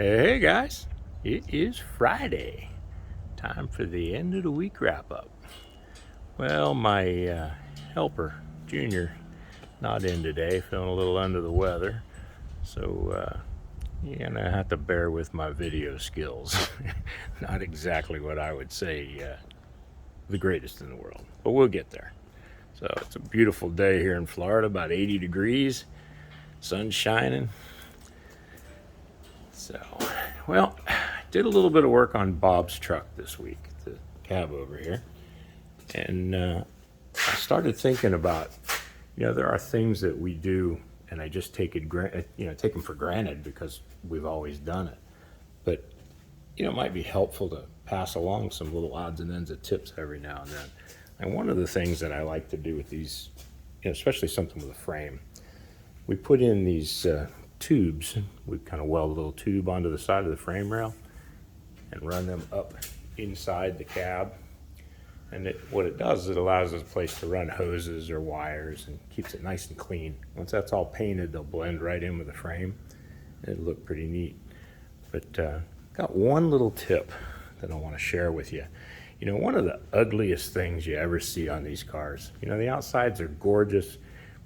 Hey guys, it is Friday. Time for the end of the week wrap up. Well, my helper, Junior, not in today, feeling a little under the weather. So you're gonna have to bear with my video skills. Not exactly what I would say the greatest in the world, but we'll get there. So it's a beautiful day here in Florida, about 80 degrees, sun shining. So, well, did a little bit of work on Bob's truck this week, the cab over here, and I started thinking about, there are things that we do, and I just take take them for granted because we've always done it. But it might be helpful to pass along some little odds and ends of tips every now and then. And one of the things that I like to do with these, especially something with a frame, we put in these tubes. We kind of weld a little tube onto the side of the frame rail and run them up inside the cab. And what it does is it allows us a place to run hoses or wires and keeps it nice and clean. Once that's all painted, they'll blend right in with the frame. It'll look pretty neat. But got one little tip that I want to share with you. One of the ugliest things you ever see on these cars, the outsides are gorgeous,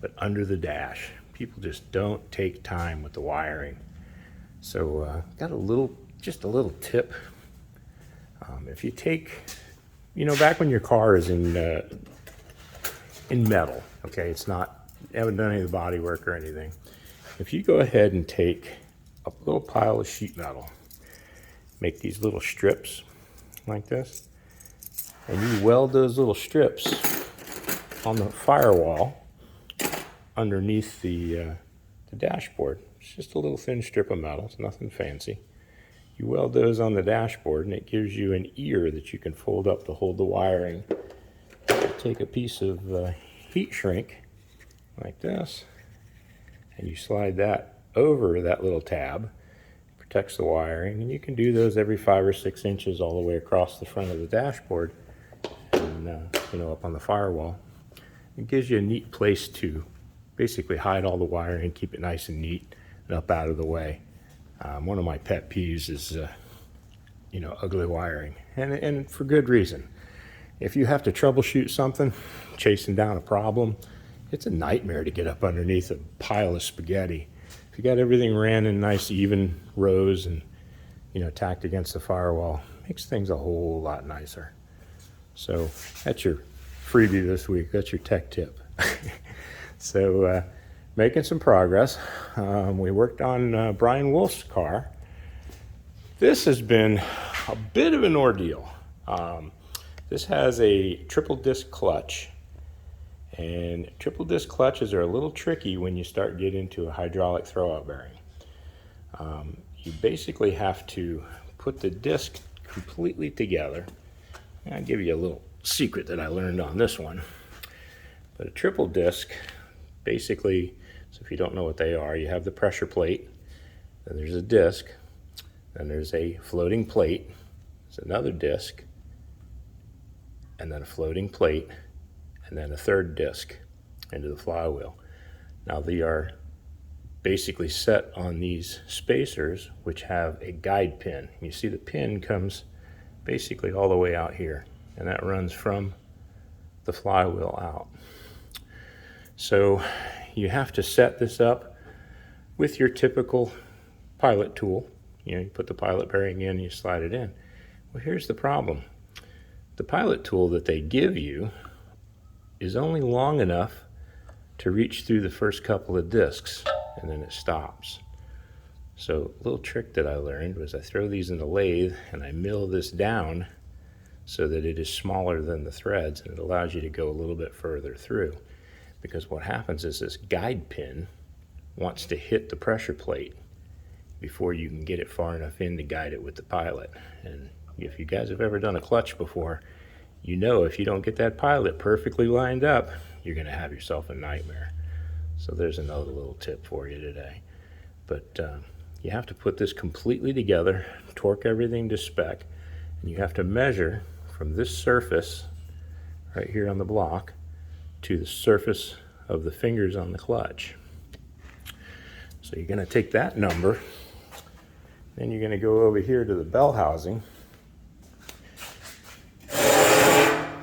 but under the dash, people just don't take time with the wiring. So got just a little tip. If you take, back when your car is in metal, okay, you haven't done any of the body work or anything. If you go ahead and take a little pile of sheet metal, make these little strips like this, and you weld those little strips on the firewall underneath the dashboard. It's just a little thin strip of metal. It's nothing fancy. You weld those on the dashboard, and it gives you an ear that you can fold up to hold the wiring. You take a piece of heat shrink like this, and you slide that over that little tab. It protects the wiring, and you can do those every 5 or 6 inches all the way across the front of the dashboard and up on the firewall. It gives you a neat place to basically hide all the wiring, keep it nice and neat and up out of the way. One of my pet peeves is, ugly wiring, and for good reason. If you have to troubleshoot something, chasing down a problem, it's a nightmare to get up underneath a pile of spaghetti. If you got everything ran in nice even rows and, tacked against the firewall, makes things a whole lot nicer. So that's your freebie this week. That's your tech tip. So making some progress. We worked on Brian Wolf's car. This has been a bit of an ordeal. This has a triple disc clutch, and triple disc clutches are a little tricky when you start getting into a hydraulic throwout bearing. You basically have to put the disc completely together. I'll give you a little secret that I learned on this one. But a triple disc, basically, so if you don't know what they are, you have the pressure plate, then there's a disc, then there's a floating plate, there's another disc, and then a floating plate, and then a third disc into the flywheel. Now they are basically set on these spacers, which have a guide pin. You see the pin comes basically all the way out here, and that runs from the flywheel out. So you have to set this up with your typical pilot tool. You put the pilot bearing in, you slide it in. Well, here's the problem. The pilot tool that they give you is only long enough to reach through the first couple of discs, and then it stops. So a little trick that I learned was I throw these in the lathe and I mill this down so that it is smaller than the threads, and it allows you to go a little bit further through. Because what happens is this guide pin wants to hit the pressure plate before you can get it far enough in to guide it with the pilot. And if you guys have ever done a clutch before, if you don't get that pilot perfectly lined up, you're going to have yourself a nightmare. So there's another little tip for you today. But you have to put this completely together, torque everything to spec, and you have to measure from this surface right here on the block to the surface of the fingers on the clutch. So you're going to take that number Then you're going to go over here to the bell housing.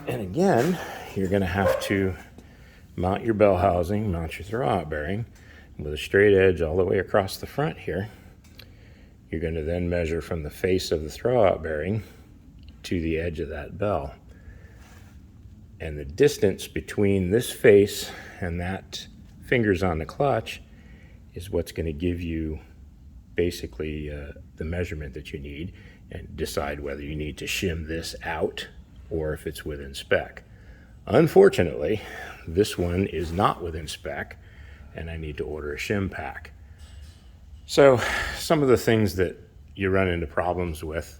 And again, you're going to have to mount your bell housing, mount your throw-out bearing with a straight edge all the way across the front here. You're going to then measure from the face of the throw-out bearing to the edge of that bell. And the distance between this face and that fingers on the clutch is what's going to give you basically the measurement that you need, and decide whether you need to shim this out or if it's within spec. Unfortunately, this one is not within spec, and I need to order a shim pack. So some of the things that you run into problems with,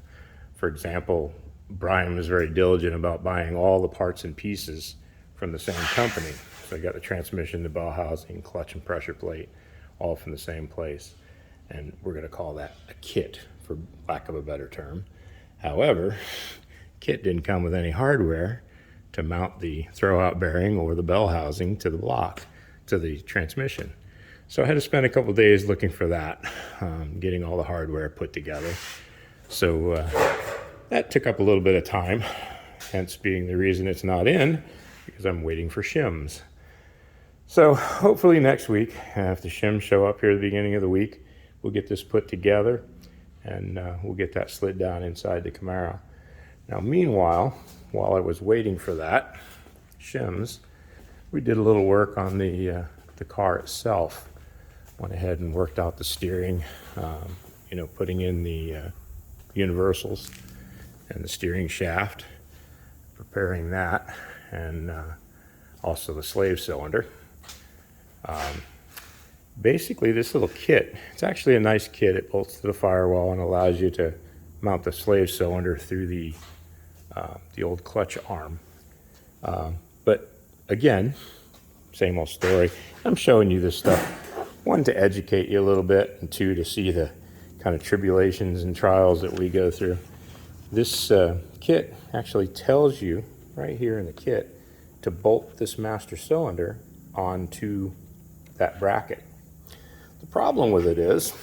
for example, Brian was very diligent about buying all the parts and pieces from the same company. So I got the transmission, the bell housing, clutch and pressure plate, all from the same place. And we're going to call that a kit, for lack of a better term. However, kit didn't come with any hardware to mount the throw-out bearing or the bell housing to the block, to the transmission. So I had to spend a couple of days looking for that, getting all the hardware put together. So that took up a little bit of time, hence being the reason it's not in, because I'm waiting for shims. So hopefully next week, if the shims show up here at the beginning of the week, we'll get this put together, and we'll get that slid down inside the Camaro. Now, meanwhile, while I was waiting for that, shims, we did a little work on the car itself. Went ahead and worked out the steering, putting in the universals and the steering shaft, preparing that, and also the slave cylinder. Basically, this little kit, it's actually a nice kit. It bolts to the firewall and allows you to mount the slave cylinder through the old clutch arm. But again, same old story. I'm showing you this stuff, one, to educate you a little bit, and two, to see the kind of tribulations and trials that we go through. This kit actually tells you right here in the kit to bolt this master cylinder onto that bracket. The problem with it is,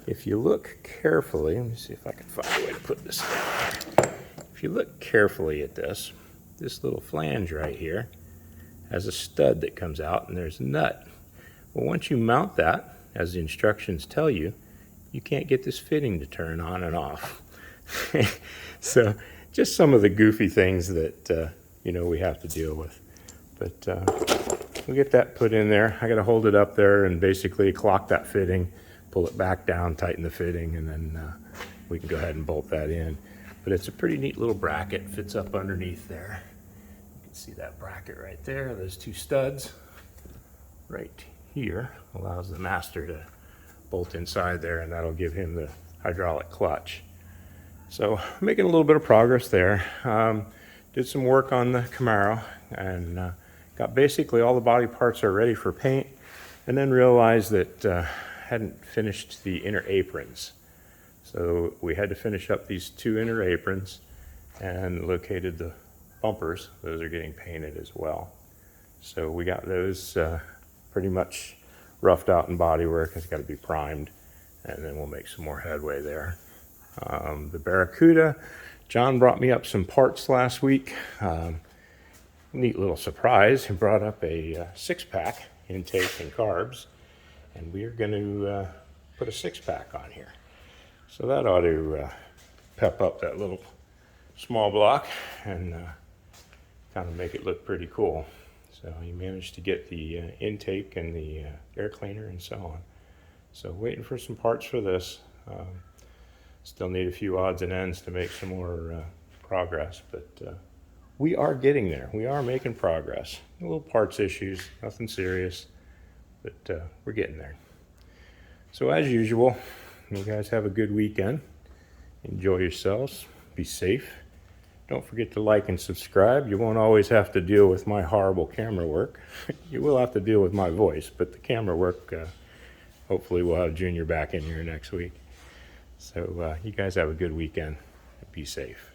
if you look carefully, let me see if I can find a way to put this down. If you look carefully at this little flange right here has a stud that comes out, and there's a nut. Well, once you mount that, as the instructions tell you, you can't get this fitting to turn on and off. So just some of the goofy things that we have to deal with. But we'll get that put in there. I got to hold it up there and basically clock that fitting, pull it back down, tighten the fitting, and then we can go ahead and bolt that in. But it's a pretty neat little bracket, fits up underneath there. You can see that bracket right there. Those two studs right here allows the master to bolt inside there, and that'll give him the hydraulic clutch. So making a little bit of progress there. Did some work on the Camaro, and got basically all the body parts are ready for paint, and then realized that hadn't finished the inner aprons. So we had to finish up these two inner aprons and located the bumpers. Those are getting painted as well. So we got those pretty much roughed out in body work. It's got to be primed, and then we'll make some more headway there. The Barracuda, John brought me up some parts last week. Neat little surprise. He brought up a 6-pack intake and carbs, and we are going to put a 6-pack on here. So that ought to pep up that little small block and kind of make it look pretty cool. So he managed to get the intake and the air cleaner and so on. So waiting for some parts for this. Still need a few odds and ends to make some more progress, but we are getting there. We are making progress. A little parts issues, nothing serious, but we're getting there. So as usual, you guys have a good weekend. Enjoy yourselves. Be safe. Don't forget to like and subscribe. You won't always have to deal with my horrible camera work. You will have to deal with my voice, but the camera work, hopefully we'll have Junior back in here next week. So you guys have a good weekend. Be safe.